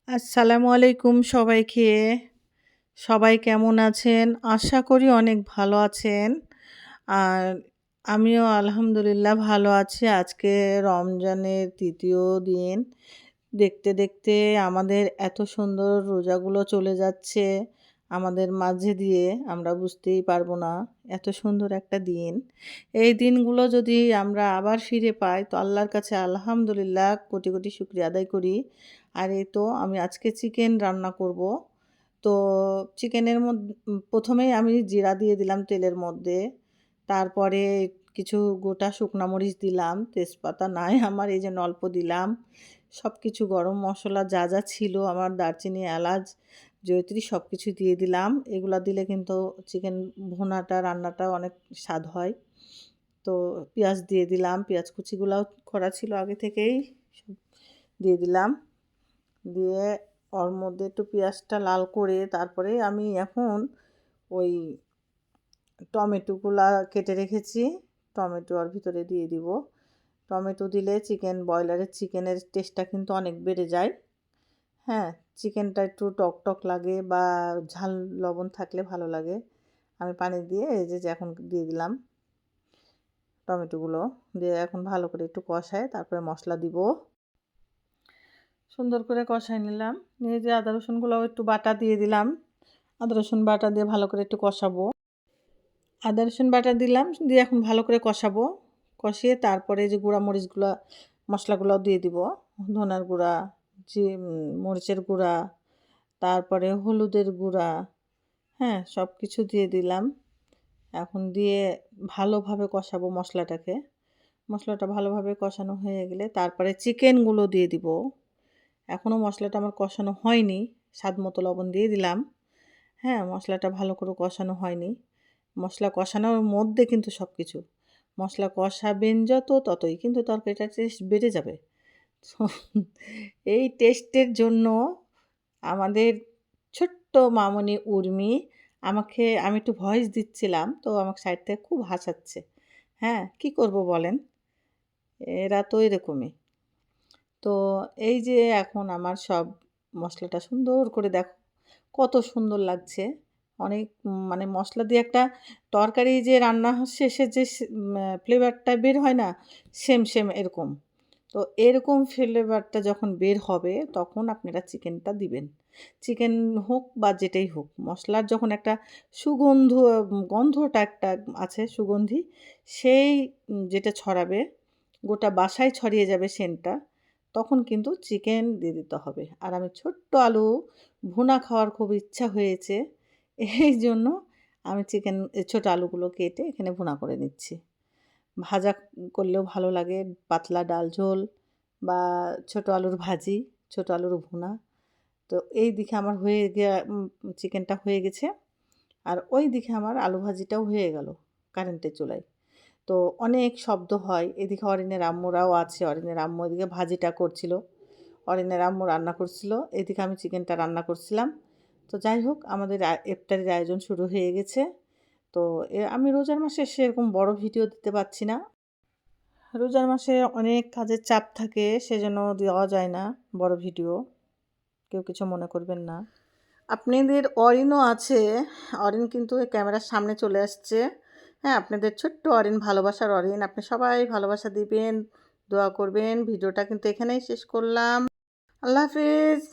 আসসালামু আলাইকুম সবাইকে। সবাই কেমন আছেন? আশা করি অনেক ভালো আছেন। আর আমিও আলহামদুলিল্লাহ ভালো আছি। আজকে রমজানের ৩য় দিন। দেখতে, দেখতে আমাদের এত সুন্দর রোজাগুলো চলে যাচ্ছে আমাদের মাঝে দিয়ে আমরা বুঝতেই পারব না। এত সুন্দর একটা দিন। এই দিনগুলো যদি আমরা আবার ফিরে পাই তো আল্লাহর কাছে আলহামদুলিল্লাহ কোটি, কোটি শুকরিয়া আদায় করি। আর এই তো আমি আজকে চিকেন রান্না করব। তো চিকেনের ১ম এই আমি জিরা দিয়ে দিলাম তেলের মধ্যে। তারপরে কিছু গোটা শুকনা মরিচ দিলাম, তেজপাতা নাই আমার এইজন্য অল্প দিলাম। সবকিছু গরম মসলা যা, যা ছিল আমার দারচিনি, এলাচ, জয়িত্রী সবকিছু দিয়ে দিলাম। এগুলা দিলে কিন্তু চিকেন ভুনাটা রান্নাটা অনেক স্বাদ হয়। তো পেঁয়াজ দিয়ে দিলাম, পেঁয়াজ কুচিগুলাও করা ছিল আগে থেকেই। সব দিয়ে দিলাম। দিয়ে ওর মধ্যে একটু পেঁয়াজটা লাল করে তারপরে আমি এখন ওই টমেটোগুলা কেটে রেখেছি, টমেটো ওর ভিতরে দিয়ে দিব। টমেটো দিলে ব্রয়লারের চিকেনের টেস্টটা কিন্তু অনেক বেড়ে যায়। হ্যাঁ, চিকেনটা একটু টক, টক লাগে বা ঝাল লবণ থাকলে ভালো লাগে। আমি পানি দিয়ে এই যে এখন দিয়ে দিলাম টমেটোগুলো। দিয়ে এখন ভালো করে একটু কষায় তারপরে মসলা দিব। সুন্দর করে কষায় নিলাম। নিয়ে যে আদা রসুনগুলোও একটু বাটা দিয়ে দিলাম। আদা রসুন বাটা দিয়ে ভালো করে একটু কষাবো। আদা রসুন বাটা দিলাম, দিয়ে এখন ভালো করে কষাবো। কষিয়ে তারপরে যে গুঁড়া মরিচগুলা মশলাগুলোও দিয়ে দিব। ধনার গুঁড়া, মরিচের গুঁড়া, তারপরে হলুদের গুঁড়া, হ্যাঁ? সব কিছু দিয়ে দিলাম। এখন দিয়ে ভালোভাবে কষাবো মশলাটাকে। মশলাটা ভালোভাবে কষানো হয়ে গেলে তারপরে চিকেনগুলো দিয়ে দিব। এখনও মশলাটা আমার কষানো হয়নি। স্বাদমতো লবণ দিয়ে দিলাম। হ্যাঁ, মশলাটা ভালো করে কষানো হয়নি। মশলা কষানোর মধ্যে কিন্তু সব কিছু। মশলা কষাবেন যত ততই কিন্তু তরকারিটার টেস্ট বেড়ে যাবে। তো এই টেস্টের জন্য আমাদের ছোট্ট মামনি উর্মি আমি একটু ভয়েস দিচ্ছিলাম তো আমাকে সাইড থেকে খুব হাসাচ্ছে। হ্যাঁ, কি করব বলেন? এরা তো এরকমই। তো এই যে এখন আমার সব মশলাটা সুন্দর করে দেখো কত সুন্দর লাগছে। অনেক মানে মশলা দিয়ে একটা তরকারি যে রান্না শেষে যে ফ্লেভারটা বের হয় না? সেম, সেম এরকম। তো এরকম ফ্লেভারটা যখন বের হবে তখন আপনারা চিকেনটা দিবেন। চিকেন হোক বা যেটাই হোক, মশলার যখন একটা গন্ধটা একটা আছে সুগন্ধি, সেই যেটা ছড়াবে, গোটা বাসায় ছড়িয়ে যাবে সেন্টটা, তখন কিন্তু চিকেন দিয়ে দিতে হবে। আর আমি ছোট্ট আলু ভুনা খাওয়ার খুব ইচ্ছা হয়েছে। এইজন্য আমি ছোট আলুগুলো কেটে এখানে ভুনা করে নিচ্ছি। ভাজা করলেও ভালো লাগে, পাতলা ডাল ঝোল বা ছোট আলুর ভাজি, ছোট আলুর ভুনা। তো এই দিকে আমার চিকেনটা হয়ে গেছে। আর ওই দিকে আমার আলু ভাজিটাও হয়ে গেল কারেন্টের চুলায়। তো অনেক শব্দ হয়। এদিকে অরিনের আম্মুরাও আছে। অরিনের আম্মু এদিকে ভাজিটা করছিল। অরিনের আম্মু রান্না করছিল। এদিকে আমি চিকেনটা রান্না করছিলাম। তো যাই হোক আমাদের ইফতারির আয়োজন শুরু হয়ে গেছে। তো আমি রোজার মাসে সেরকম বড় ভিডিও দিতে পারছি না। রোজার মাসে অনেক কাজের চাপ থাকে সেজন্য দেওয়া যায় না বড় ভিডিও। কেউ কিছু মনে করবেন না। আপনাদের অরিনও আছে। অরিন কিন্তু ক্যামেরার সামনে চলে আসছে। হ্যাঁ, আপনাদের ছোট্ট অরিন, ভালোবাসার অরিন। আপনি সবাই ভালোবাসা দিবেন, দোয়া করবেন। ভিডিওটা কিন্তু এখানেই শেষ করলাম। আল্লাহ হাফেজ।